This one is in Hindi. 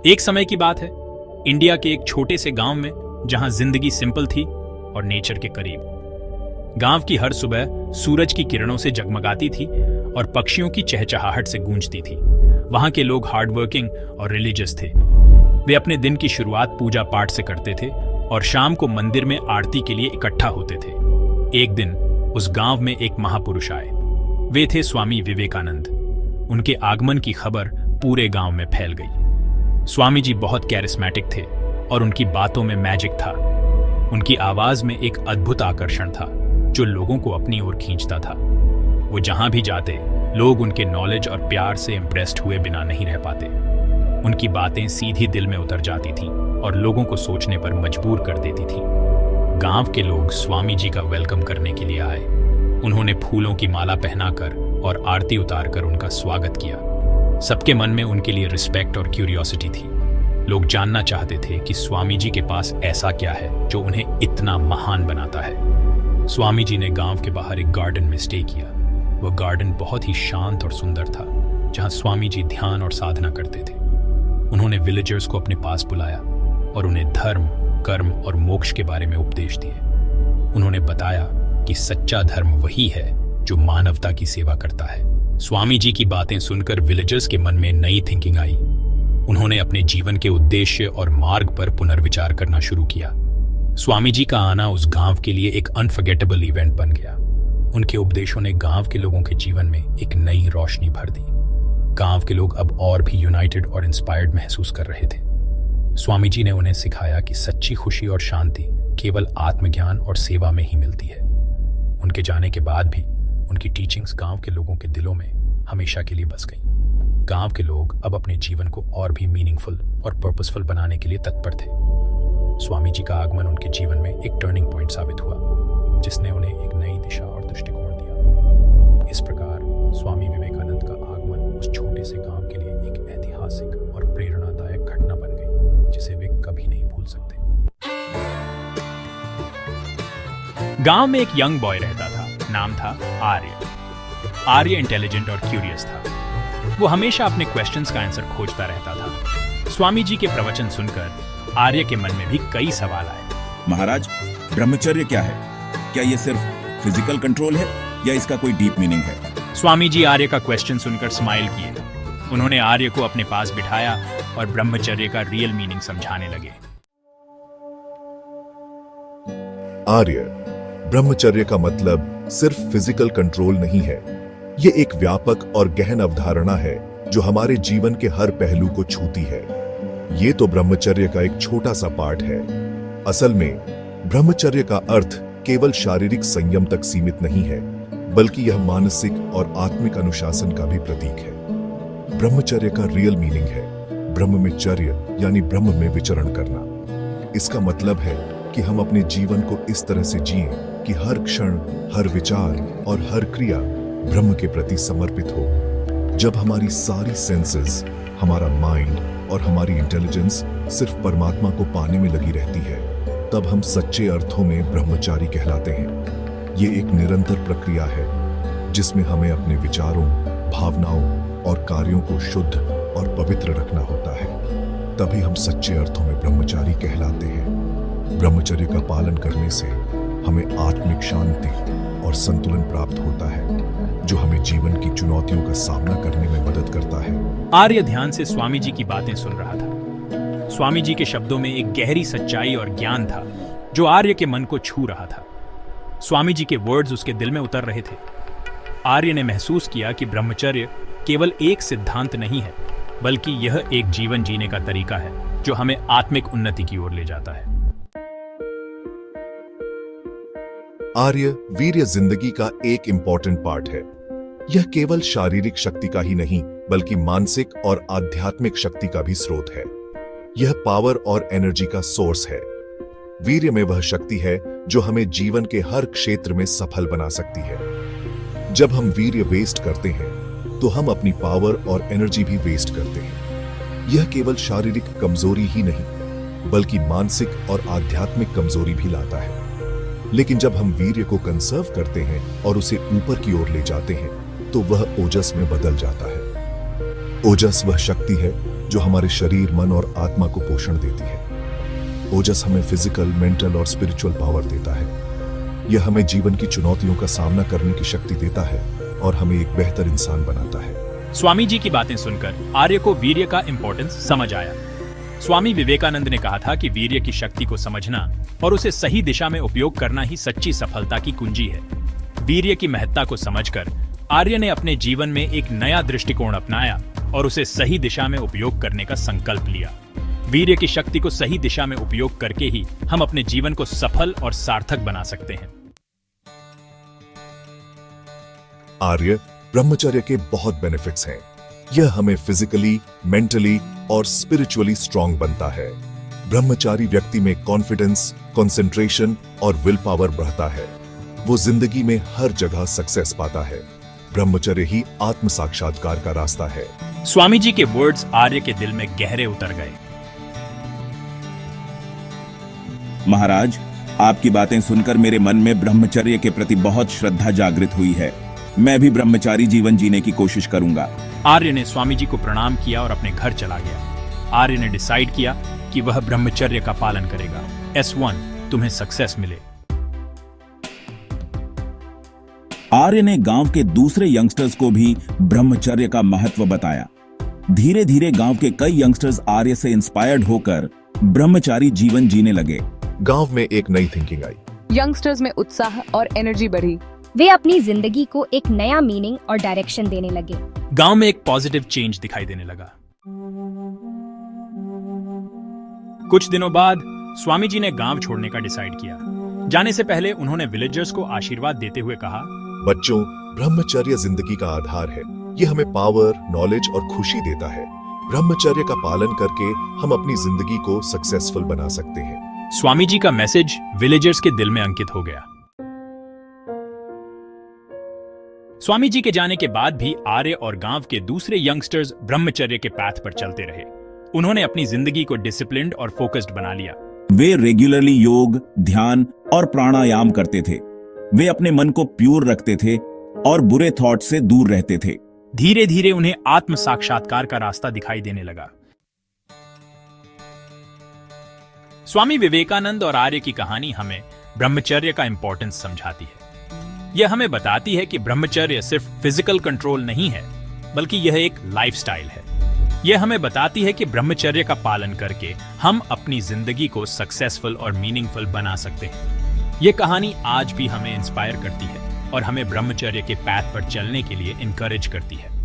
एक समय की बात है, इंडिया के एक छोटे से गांव में, जहां जिंदगी सिंपल थी और नेचर के करीब। गांव की हर सुबह सूरज की किरणों से जगमगाती थी और पक्षियों की चहचहाहट से गूंजती थी। वहां के लोग हार्डवर्किंग और रिलीजियस थे। वे अपने दिन की शुरुआत पूजा पाठ से करते थे और शाम को मंदिर में आरती के लिए इकट्ठा होते थे। एक दिन उस गांव में एक महापुरुष आए। वे थे स्वामी विवेकानंद। उनके आगमन की खबर पूरे गांव में फैल गई। स्वामी जी बहुत कैरिस्मेटिक थे और उनकी बातों में मैजिक था। उनकी आवाज में एक अद्भुत आकर्षण था जो लोगों को अपनी ओर खींचता था। वो जहां भी जाते, लोग उनके नॉलेज और प्यार से इम्प्रेस्ड हुए बिना नहीं रह पाते। उनकी बातें सीधी दिल में उतर जाती थीं और लोगों को सोचने पर मजबूर कर देती थीं। गांव के लोग स्वामी जी का वेलकम करने के लिए आए। उन्होंने फूलों की माला पहनाकर और आरती उतारकर उनका स्वागत किया। सबके मन में उनके लिए रिस्पेक्ट और क्यूरियोसिटी थी। लोग जानना चाहते थे कि स्वामी जी के पास ऐसा क्या है जो उन्हें इतना महान बनाता है। स्वामी जी ने गांव के बाहर एक गार्डन में स्टे किया। वह गार्डन बहुत ही शांत और सुंदर था, जहां स्वामी जी ध्यान और साधना करते थे। उन्होंने विलेजर्स को अपने पास बुलाया और उन्हें धर्म, कर्म और मोक्ष के बारे में उपदेश दिए। उन्होंने बताया कि सच्चा धर्म वही है जो मानवता की सेवा करता है। स्वामी जी की बातें सुनकर विलेजर्स के मन में नई थिंकिंग आई। उन्होंने अपने जीवन के उद्देश्य और मार्ग पर पुनर्विचार करना शुरू किया। स्वामी जी का आना उस गांव के लिए एक अनफॉरगेटेबल इवेंट बन गया। उनके उपदेशों ने गांव के लोगों के जीवन में एक नई रोशनी भर दी। गांव के लोग अब और भी यूनाइटेड और इंस्पायर्ड महसूस कर रहे थे। स्वामी जी ने उन्हें सिखाया कि सच्ची खुशी और शांति केवल आत्मज्ञान और सेवा में ही मिलती है। उनके जाने के बाद भी उनकी टीचिंग्स गांव के लोगों के दिलों में हमेशा के लिए बस गईं। गांव के लोग अब अपने जीवन को और भी मीनिंगफुल और पर्पसफुल बनाने के लिए तत्पर थे। स्वामी जी का आगमन उनके जीवन में एक टर्निंग पॉइंट साबित हुआ, जिसने उन्हें एक नई दिशा और दृष्टिकोण दिया। इस प्रकार स्वामी विवेकानंद का आगमन उस छोटे से गांव के लिए एक ऐतिहासिक और प्रेरणादायक घटना बन गई, जिसे वे कभी नहीं भूल सकते। गांव में एक यंग बॉय रहता था। नाम था आर्य। आर्य इंटेलिजेंट और क्यूरियस था। वो हमेशा अपने क्वेश्चंस का आंसर खोजता रहता था। स्वामी जी के प्रवचन सुनकर आर्य के मन में भी कई सवाल आए। महाराज, ब्रह्मचर्य क्या है? क्या ये सिर्फ फिजिकल कंट्रोल है या इसका कोई डीप मीनिंग है? स्वामी जी आर्य का क्वेश्चन सुनकर स्माइल किए। उन्होंने आर्य को अपने पास बिठाया और ब्रह्मचर्य का रियल मीनिंग समझाने लगे। आर्य, ब्रह्मचर्य का मतलब सिर्फ फिजिकल कंट्रोल नहीं है। ये एक व्यापक और गहन अवधारणा है जो हमारे जीवन के हर पहलू को छूती है। ये तो ब्रह्मचर्य का एक छोटा सा पार्ट है। असल में ब्रह्मचर्य का अर्थ केवल शारीरिक संयम तक सीमित नहीं है, बल्कि यह मानसिक और आत्मिक अनुशासन का भी प्रतीक है। ब्रह्मचर्य का रियल मीनिंग है ब्रह्म में चर्य, यानी ब्रह्म में विचरण करना। इसका मतलब है कि हम अपने जीवन को इस तरह से जिएं कि हर क्षण, हर विचार और हर क्रिया ब्रह्म के प्रति समर्पित हो। जब हमारी सारी सेंसेस, हमारा माइंड और हमारी इंटेलिजेंस सिर्फ परमात्मा को पाने में लगी रहती है, तब हम सच्चे अर्थों में ब्रह्मचारी कहलाते हैं। ये एक निरंतर प्रक्रिया है जिसमें हमें अपने विचारों, भावनाओं और कार्यों को शुद्ध और पवित्र रखना होता है। तभी हम सच्चे अर्थों में ब्रह्मचारी कहलाते हैं। ब्रह्मचर्य का पालन करने से हमें आत्मिक शांति और संतुलन प्राप्त होता है, जो हमें जीवन की चुनौतियों का सामना करने में मदद करता है। आर्य ध्यान से स्वामी जी की बातें सुन रहा था। स्वामी जी के शब्दों में एक गहरी सच्चाई और ज्ञान था जो आर्य के मन को छू रहा था। स्वामी जी के वर्ड्स उसके दिल में उतर रहे थे। आर्य ने महसूस किया कि ब्रह्मचर्य केवल एक सिद्धांत नहीं है, बल्कि यह एक जीवन जीने का तरीका है जो हमें आत्मिक उन्नति की ओर ले जाता है। आर्य वीर्य जिंदगी का एक इंपॉर्टेंट पार्ट है। यह केवल शारीरिक शक्ति का ही नहीं, बल्कि मानसिक और आध्यात्मिक शक्ति का भी स्रोत है। यह पावर और एनर्जी का सोर्स है। वीर्य में वह शक्ति है जो हमें जीवन के हर क्षेत्र में सफल बना सकती है। जब हम वीर्य वेस्ट करते हैं, तो हम अपनी पावर और एनर्जी भी वेस्ट करते हैं। यह केवल शारीरिक कमजोरी ही नहीं, बल्कि मानसिक और आध्यात्मिक कमजोरी भी लाता है। लेकिन जब हम वीर्य को कंसर्व करते हैं और उसे ऊपर की ओर ले जाते हैं, तो वह ओजस में बदल जाता है। ओजस वह शक्ति है जो हमारे शरीर, मन और आत्मा को पोषण देती है। ओजस हमें फिजिकल, मेंटल और स्पिरिचुअल पावर देता है। यह हमें जीवन की चुनौतियों का सामना करने की शक्ति देता है और हमें एक बेहतर इंसान बनाता है। स्वामी जी की बातें सुनकर आर्य को वीर्य का इंपॉर्टेंस समझ आया। स्वामी विवेकानंद ने कहा था कि वीर्य की शक्ति को समझना और उसे सही दिशा में उपयोग करना ही सच्ची सफलता की कुंजी है। वीर्य की महत्ता को समझकर आर्य ने अपने जीवन में एक नया दृष्टिकोण अपनाया और उसे सही दिशा में उपयोग करने का संकल्प लिया। वीर्य की शक्ति को सही दिशा में उपयोग करके ही हम अपने जीवन को सफल और सार्थक बना सकते हैं। आर्य ब्रह्मचर्य के बहुत बेनिफिट्स हैं। यह हमें फिजिकली, मेंटली और स्पिरिचुअली स्ट्रांग बनता है। ब्रह्मचारी व्यक्ति में कॉन्फिडेंस, कंसंट्रेशन और विल पावर बढ़ता है। वो जिंदगी में हर जगह सक्सेस पाता है। ब्रह्मचर्य ही आत्म साक्षात्कार का रास्ता है। स्वामी जी के वर्ड्स आर्य के दिल में गहरे उतर गए। महाराज, आपकी बातें सुनकर मेरे मन में ब्रह्मचर्य के प्रति बहुत श्रद्धा जागृत हुई है। मैं भी ब्रह्मचारी जीवन जीने की कोशिश करूंगा। आर्य ने स्वामी जी को प्रणाम किया और अपने घर चला गया। आर्य ने डिसाइड किया कि वह ब्रह्मचर्य का पालन करेगा। S1 तुम्हें सक्सेस मिले। आर्य ने गांव के दूसरे यंगस्टर्स को भी ब्रह्मचर्य का महत्व बताया। धीरे धीरे गांव के कई यंगस्टर्स आर्य से इंस्पायर्ड होकर ब्रह्मचारी जीवन जीने लगे। गांव में एक नई थिंकिंग आई। यंगस्टर्स में उत्साह और एनर्जी बढ़ी। वे अपनी जिंदगी को एक नया मीनिंग और डायरेक्शन देने लगे। गांव में एक पॉजिटिव चेंज दिखाई देने लगा। कुछ दिनों बाद स्वामी जी ने गांव छोड़ने का डिसाइड किया। जाने से पहले उन्होंने विलेजर्स को आशीर्वाद देते हुए कहा, बच्चों, ब्रह्मचर्य जिंदगी का आधार है। यह हमें पावर, नॉलेज और खुशी देता है। ब्रह्मचर्य का पालन करके हम अपनी जिंदगी को सक्सेसफुल बना सकते हैं। स्वामी जी का मैसेज विलेजर्स के दिल में अंकित हो गया। स्वामी जी के जाने के बाद भी आर्य और गांव के दूसरे यंगस्टर्स ब्रह्मचर्य के पाथ पर चलते रहे। उन्होंने अपनी जिंदगी को डिसिप्लिन्ड और फोकस्ड बना लिया। वे रेगुलरली योग, ध्यान और प्राणायाम करते थे। वे अपने मन को प्योर रखते थे और बुरे थॉट से दूर रहते थे। धीरे धीरे उन्हें आत्म साक्षात्कार का रास्ता दिखाई देने लगा। स्वामी विवेकानंद और आर्य की कहानी हमें ब्रह्मचर्य का इंपॉर्टेंस समझाती है। यह हमें बताती है कि ब्रह्मचर्य सिर्फ फिजिकल कंट्रोल नहीं है, बल्कि यह एक लाइफस्टाइल है। यह हमें बताती है कि ब्रह्मचर्य का पालन करके हम अपनी जिंदगी को सक्सेसफुल और मीनिंगफुल बना सकते हैं। यह कहानी आज भी हमें इंस्पायर करती है और हमें ब्रह्मचर्य के पैथ पर चलने के लिए इनकरेज करती है।